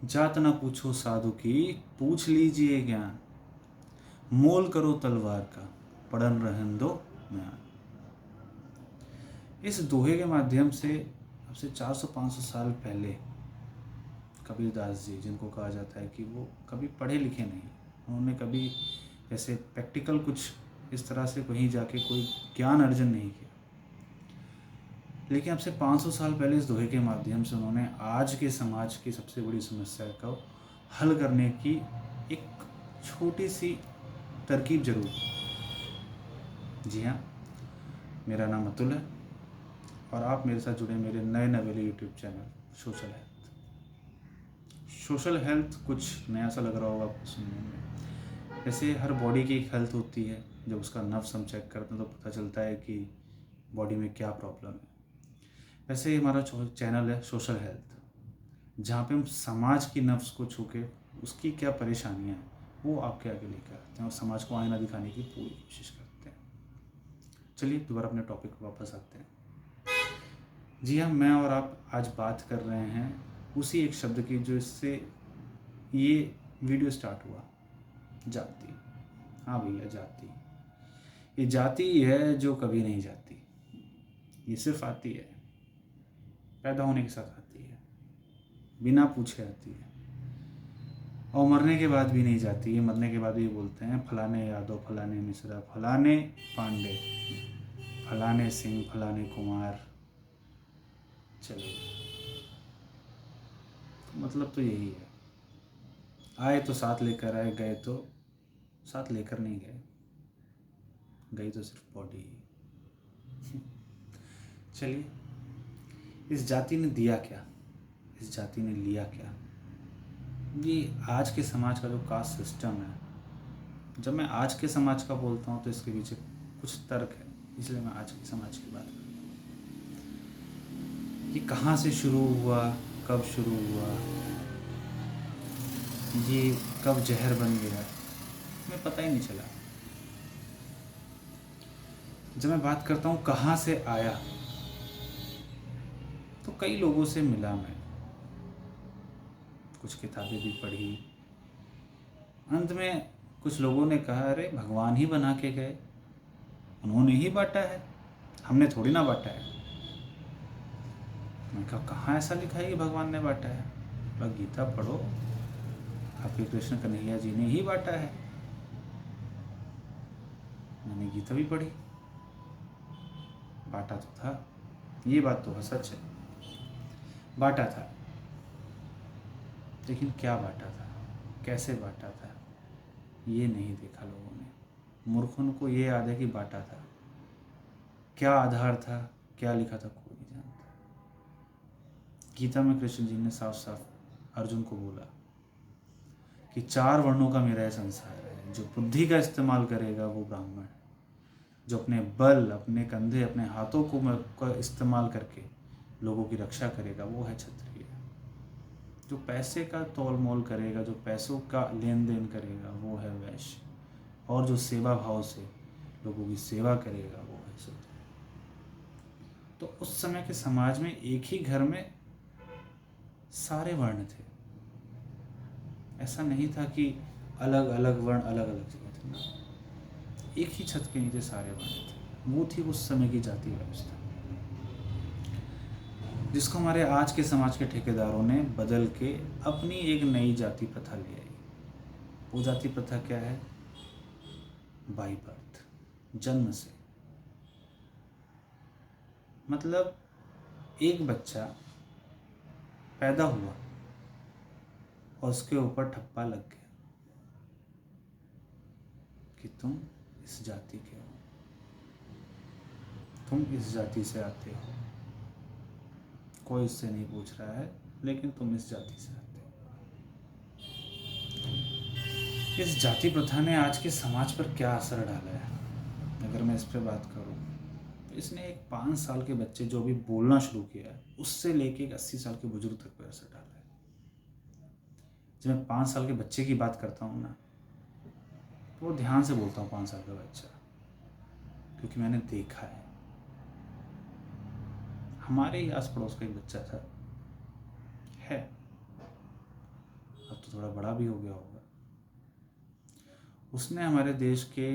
जात ना पूछो साधु की, पूछ लीजिए ज्ञान। मोल करो तलवार का, पड़न रहन दो म्यान। इस दोहे के माध्यम से अब से 400-500 साल पहले कबीरदास जी, जिनको कहा जाता है कि वो कभी पढ़े लिखे नहीं, उन्होंने कभी जैसे प्रैक्टिकल कुछ इस तरह से कहीं जाके कोई ज्ञान अर्जन नहीं किया, लेकिन अब से 500 साल पहले इस दोहे के माध्यम से उन्होंने आज के समाज की सबसे बड़ी समस्या को हल करने की एक छोटी सी तरकीब जरूर दी। जी हाँ, मेरा नाम अतुल है और आप मेरे साथ जुड़े मेरे नए नवेले YouTube channel social health. Social health कुछ नया सा लग रहा होगा आपको सुनने में। जैसे हर बॉडी की एक हेल्थ होती है, जब उसका नर्व्स हम चेक करते हैं तो पता चलता है कि बॉडी में क्या प्रॉब्लम है। वैसे ही हमारा चैनल है सोशल हेल्थ, जहाँ पे हम समाज की नफ्स को छू के उसकी क्या परेशानियाँ हैं वो आपके आगे लेकर आते हैं और समाज को आईना दिखाने की पूरी कोशिश करते हैं। चलिए दोबारा अपने टॉपिक पर वापस आते हैं। जी हाँ, मैं और आप आज बात कर रहे हैं उसी एक शब्द की जो इससे ये वीडियो स्टार्ट हुआ, जाति। हाँ भैया, जाति। ये जाति है जो कभी नहीं जाती, ये सिर्फ आती है, पैदा होने के साथ आती है, बिना पूछे आती है और मरने के बाद भी नहीं जाती है। मरने के बाद भी बोलते हैं फलाने यादव, फलाने मिश्रा, फलाने पांडे, फलाने सिंह, फलाने कुमार। चलो, मतलब तो यही है, आए तो साथ लेकर आए, गए तो साथ लेकर नहीं गए, गई तो सिर्फ बॉडी ही। चलिए, इस जाति ने दिया क्या, इस जाति ने लिया क्या? ये आज के समाज का जो कास्ट सिस्टम है, जब मैं आज के समाज का बोलता हूँ तो इसके पीछे कुछ तर्क है, इसलिए मैं आज के समाज की बात करता हूँ। ये कहाँ से शुरू हुआ, कब शुरू हुआ, ये कब जहर बन गया, हमें पता ही नहीं चला। जब मैं बात करता हूँ कहाँ से आया, तो कई लोगों से मिला मैं, कुछ किताबें भी पढ़ी। अंत में कुछ लोगों ने कहा अरे भगवान ही बना के गए, उन्होंने ही बांटा है, हमने थोड़ी ना बांटा है। मैं कहा कहाँ ऐसा लिखा है कि भगवान ने बांटा है? बोला गीता पढ़ो, आपके कृष्ण कन्हैया जी ने ही बांटा है। मैंने गीता भी पढ़ी, बांटा तो था, ये बात तो सच है, बांटा था, लेकिन क्या बांटा था, कैसे बांटा था, ये नहीं देखा लोगों ने। मूर्खों को ये याद है कि बांटा था, क्या आधार था, क्या लिखा था, कोई नहीं जानता। गीता में कृष्ण जी ने साफ साफ अर्जुन को बोला कि 4 वर्णों का मेरा यह संसार है, जो बुद्धि का इस्तेमाल करेगा वो ब्राह्मण है, जो अपने बल, अपने कंधे, अपने हाथों को इस्तेमाल करके लोगों की रक्षा करेगा वो है क्षत्रिय। जो पैसे का तोल मोल करेगा, जो पैसों का लेन देन करेगा वो है वैश्य, और जो सेवा भाव से लोगों की सेवा करेगा वो है शूद्र। तो उस समय के समाज में एक ही घर में सारे वर्ण थे, ऐसा नहीं था कि अलग अलग वर्ण अलग अलग जगह थे ना, एक ही छत के नीचे सारे वर्ण थे। वो थी उस समय की जाति व्यवस्था, जिसको हमारे आज के समाज के ठेकेदारों ने बदल के अपनी एक नई जाति प्रथा ले आई। वो जाति प्रथा क्या है? बाई बर्थ, जन्म से। मतलब एक बच्चा पैदा हुआ और उसके ऊपर ठप्पा लग गया कि तुम इस जाति के हो, तुम इस जाति से आते हो, कोई इससे नहीं पूछ रहा है, लेकिन तुम इस जाति से आते हो। इस जाति प्रथा ने आज के समाज पर क्या असर डाला है, अगर मैं इस पर बात करूं तो इसने एक 5 साल के बच्चे जो भी बोलना शुरू किया है, उससे लेके एक 80 साल के बुजुर्ग तक पर असर डाला है। जब मैं 5 साल के बच्चे की बात करता हूँ ना, तो वो ध्यान से बोलता हूँ 5 साल का बच्चा, क्योंकि मैंने देखा है। हमारे ही आस पड़ोस का एक बच्चा था, है, थोड़ा बड़ा भी हो गया होगा। उसने हमारे देश के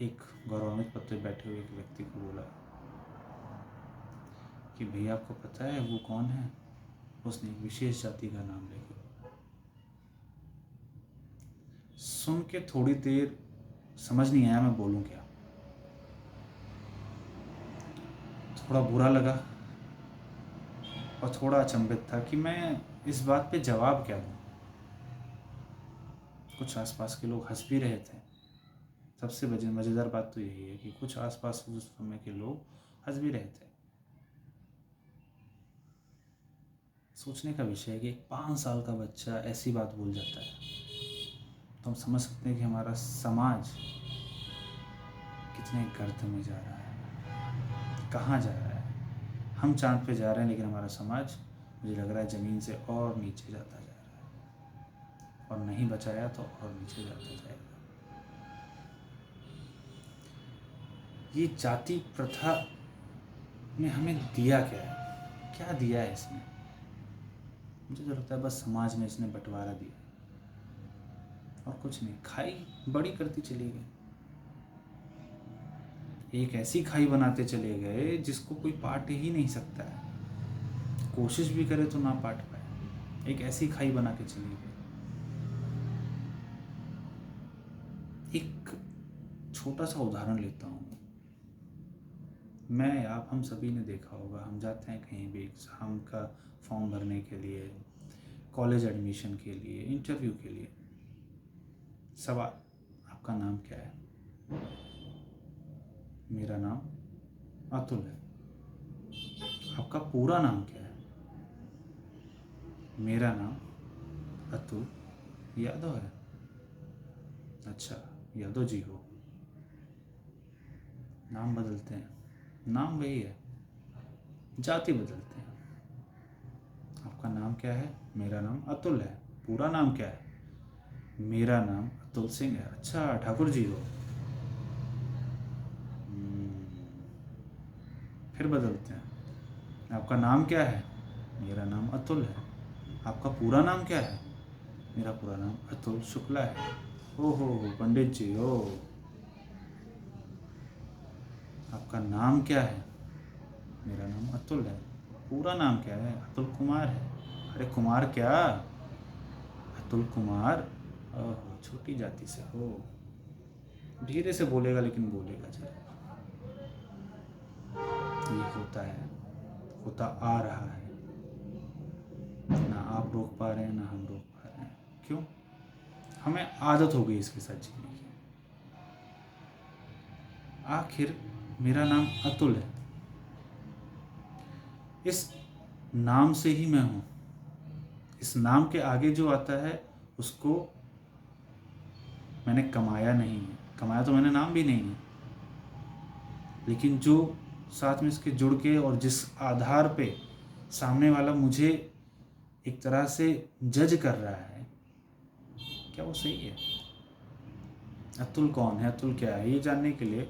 एक गौरवान्वित पद पे बैठे हुए एक व्यक्ति को बोला कि भैया आपको पता है वो कौन है? उसने एक विशेष जाति का नाम लेके सुन के थोड़ी देर समझ नहीं आया मैं बोलूं क्या। थोड़ा बुरा लगा और थोड़ा अचंभित था कि मैं इस बात पे जवाब क्या दूं। कुछ आसपास के लोग हंस भी रहे थे। सबसे मज़ेदार बात तो यही है कि कुछ आसपास उस समय के लोग हंस भी रहे थे। सोचने का विषय है कि एक 5 साल का बच्चा ऐसी बात बोल जाता है तो हम समझ सकते हैं कि हमारा समाज कितने गर्त में जा रहा है, कहाँ जा रहा है। हम चांद पे जा रहे हैं लेकिन हमारा समाज मुझे लग रहा है ज़मीन से और नीचे जाता जा रहा है, और नहीं बचाया तो और नीचे जाता जाएगा। ये जाति प्रथा ने हमें दिया क्या है? क्या दिया है इसने? मुझे तो लगता है बस समाज में इसने बंटवारा दिया और कुछ नहीं। खाई बड़ी करती चली गई, एक ऐसी खाई बनाते चले गए जिसको कोई पाट ही नहीं सकता है, कोशिश भी करे तो ना पाट पाए। एक ऐसी खाई बना के चली गई। एक छोटा सा उदाहरण लेता हूँ मैं। आप हम सभी ने देखा होगा, हम जाते हैं कहीं भी एग्ज़ाम का फॉर्म भरने के लिए, कॉलेज एडमिशन के लिए, इंटरव्यू के लिए। सवाल, आपका नाम क्या है? मेरा नाम अतुल है। आपका पूरा नाम क्या है? मेरा नाम अतुल यादव है। अच्छा, यादव जी हो। नाम बदलते हैं, नाम वही है, जाति बदलते हैं। आपका नाम क्या है? मेरा नाम अतुल है। पूरा नाम क्या है? मेरा नाम अतुल सिंह है। अच्छा, ठाकुर जी हो। फिर बदलते हैं। आपका नाम क्या है? मेरा नाम अतुल है। आपका पूरा नाम क्या है? मेरा पूरा नाम अतुल शुक्ला है। ओहो पंडित जी हो। आपका नाम क्या है? मेरा नाम अतुल है। पूरा नाम क्या है? अतुल कुमार है। अरे कुमार क्या, अतुल कुमार। ओहो, छोटी जाति से हो। धीरे से बोलेगा लेकिन बोलेगा जरा। ये होता है, होता आ रहा है। ना आप रोक पा रहे हैं ना हम रोक पा रहे हैं। क्यों? हमें आदत हो गई इसके साथ जीने की। आखिर मेरा नाम अतुल है, इस नाम से ही मैं हूँ। इस नाम के आगे जो आता है उसको मैंने कमाया नहीं है। कमाया तो मैंने नाम भी नहीं है, लेकिन जो साथ में इसके जुड़ के और जिस आधार पे सामने वाला मुझे एक तरह से जज कर रहा है, क्या वो सही है? अतुल कौन है, अतुल क्या है, ये जानने के लिए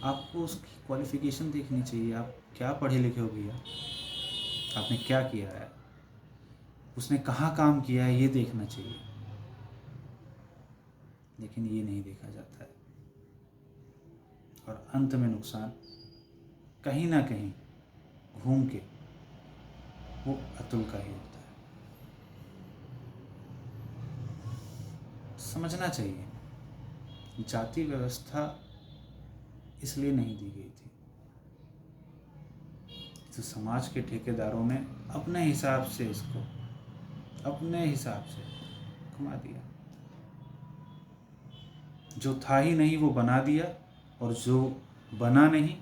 आपको उसकी क्वालिफिकेशन देखनी चाहिए। आप क्या पढ़े लिखे हो भैया, आपने क्या किया है, उसने कहाँ काम किया है, ये देखना चाहिए। लेकिन ये नहीं देखा जाता है और अंत में नुकसान कहीं ना कहीं घूम के वो अतुल का ही होता है। समझना चाहिए, जाति व्यवस्था इसलिए नहीं दी गई थी, तो समाज के ठेकेदारों ने अपने हिसाब से इसको अपने हिसाब से घुमा दिया। जो था ही नहीं वो बना दिया, और जो बना नहीं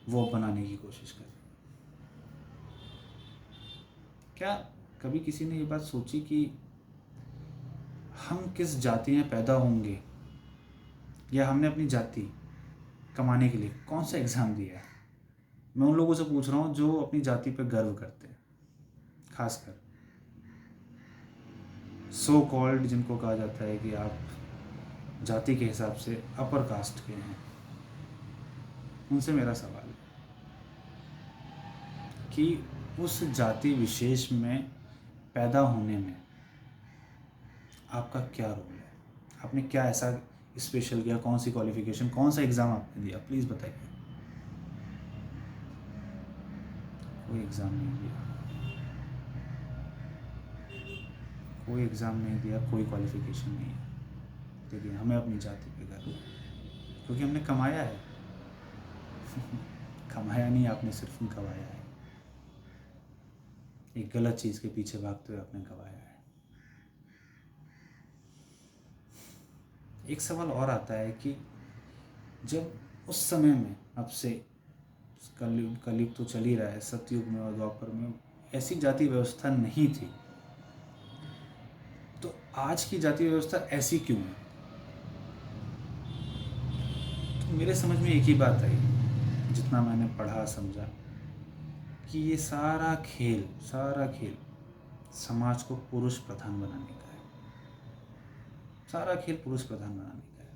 वो बनाने की कोशिश कर। क्या कभी किसी ने ये बात सोची कि हम किस जाति में पैदा होंगे, या हमने अपनी जाति कमाने के लिए कौन सा एग्ज़ाम दिया है? मैं उन लोगों से पूछ रहा हूँ जो अपनी जाति पर गर्व करते हैं, खासकर सो कॉल्ड, जिनको कहा जाता है कि आप जाति के हिसाब से अपर कास्ट के हैं। उनसे मेरा सवाल है कि उस जाति विशेष में पैदा होने में आपका क्या रोल है, आपने क्या ऐसा स्पेशल किया, कौन सी क्वालिफिकेशन, कौन सा एग्ज़ाम आपने दिया, प्लीज़ बताइए। कोई एग्ज़ाम नहीं दिया, कोई एग्ज़ाम नहीं दिया, कोई क्वालिफिकेशन नहीं है, लेकिन हमें अपनी जाति पे गर्व है क्योंकि हमने कमाया है। कमाया नहीं, आपने सिर्फ गंवाया है। एक गलत चीज़ के पीछे भागते हुए आपने गंवाया है। एक सवाल और आता है कि जब उस समय में, अब से कलयुग तो चल ही रहा है, सतयुग में और द्वापर में ऐसी जाति व्यवस्था नहीं थी, तो आज की जाति व्यवस्था ऐसी क्यों है? तो मेरे समझ में एक ही बात आई, जितना मैंने पढ़ा समझा, कि ये सारा खेल समाज को पुरुष प्रधान बनाने का है। सारा खेल पुरुष प्रधान बनाने का है।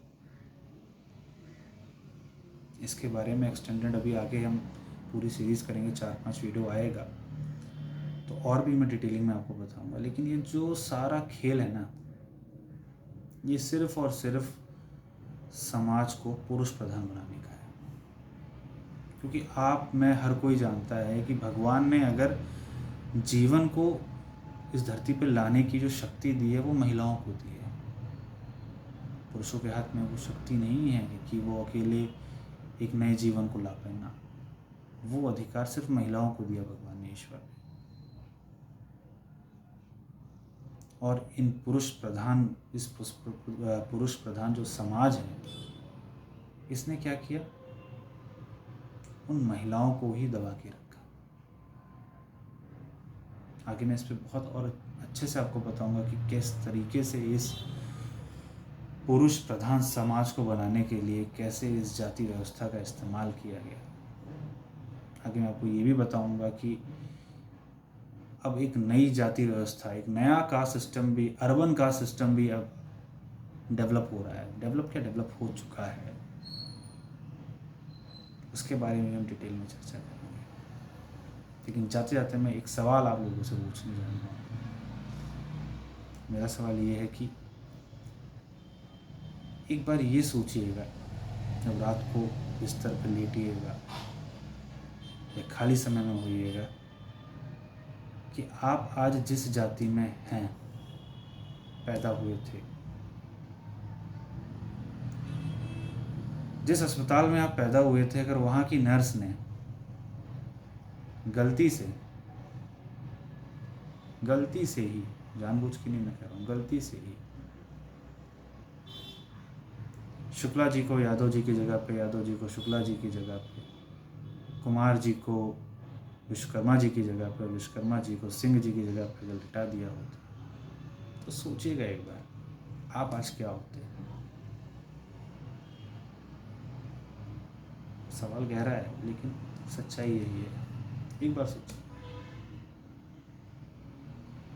इसके बारे में एक्सटेंडेड अभी आगे हम पूरी सीरीज़ करेंगे, 4-5 वीडियो आएगा तो और भी मैं डिटेलिंग में आपको बताऊंगा। लेकिन ये जो सारा खेल है ना, ये सिर्फ और सिर्फ समाज को पुरुष प्रधान बनाने का है। क्योंकि आप, मैं, हर कोई जानता है कि भगवान ने अगर जीवन को इस धरती पर लाने की जो शक्ति दी है वो महिलाओं को दी है। पुरुषों के हाथ में वो शक्ति नहीं है कि वो अकेले एक नए जीवन को ला पाए ना, वो अधिकार सिर्फ महिलाओं को दिया भगवान ने, ईश्वर ने। और इन पुरुष प्रधान जो समाज है, इसने क्या किया, उन महिलाओं को ही दबा के रखा। आगे मैं इस पर बहुत और अच्छे से आपको बताऊंगा कि किस तरीके से इस पुरुष प्रधान समाज को बनाने के लिए कैसे इस जाति व्यवस्था का इस्तेमाल किया गया। आगे मैं आपको ये भी बताऊंगा कि अब एक नई जाति व्यवस्था, एक नया कास्ट सिस्टम भी, अर्बन कास्ट सिस्टम भी अब डेवलप हो रहा है। डेवलप हो चुका है। उसके बारे में हम डिटेल में चर्चा करेंगे। लेकिन जाते जाते मैं एक सवाल आप लोगों से पूछने जा रहा हूँ। मेरा सवाल ये है कि एक बार ये सोचिएगा, जब रात को बिस्तर पर लेटिएगा या खाली समय में होइएगा, कि आप आज जिस जाति में हैं, पैदा हुए थे, जिस अस्पताल में आप पैदा हुए थे, अगर वहाँ की नर्स ने गलती से ही, जानबूझ के नहीं मैं कह रहा हूँ, गलती से ही शुक्ला जी को यादव जी की जगह पे, यादव जी को शुक्ला जी की जगह पे, कुमार जी को विश्वकर्मा जी की जगह पर, विश्वकर्मा जी को सिंह जी की जगह पर अगर लिटा दिया होता, तो सोचिएगा एक बार, आप आज क्या होते। सवाल गहरा है लेकिन सच्चाई यही है। एक बार सोचिए।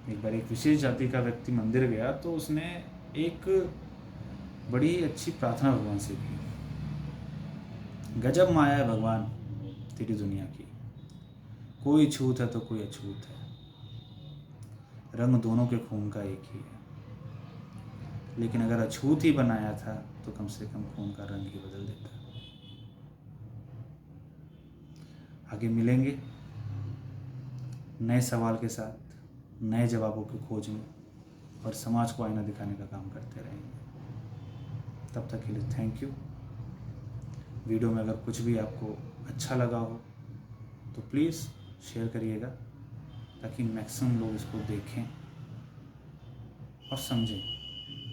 एक बार एक विशेष जाति का व्यक्ति मंदिर गया तो उसने एक बड़ी अच्छी प्रार्थना भगवान से की, गजब माया है भगवान तेरी दुनिया की, कोई छूत है तो कोई अछूत है, रंग दोनों के खून का एक ही है, लेकिन अगर अछूत ही बनाया था तो कम से कम खून का रंग ही बदल देता। आगे मिलेंगे नए सवाल के साथ, नए जवाबों की खोज में, और समाज को आईना दिखाने का काम करते रहेंगे। तब तक के लिए थैंक यू। वीडियो में अगर कुछ भी आपको अच्छा लगा हो तो प्लीज़ शेयर करिएगा, ताकि मैक्सिमम लोग इसको देखें और समझें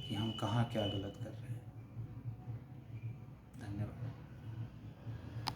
कि हम कहाँ क्या गलत कर रहे हैं।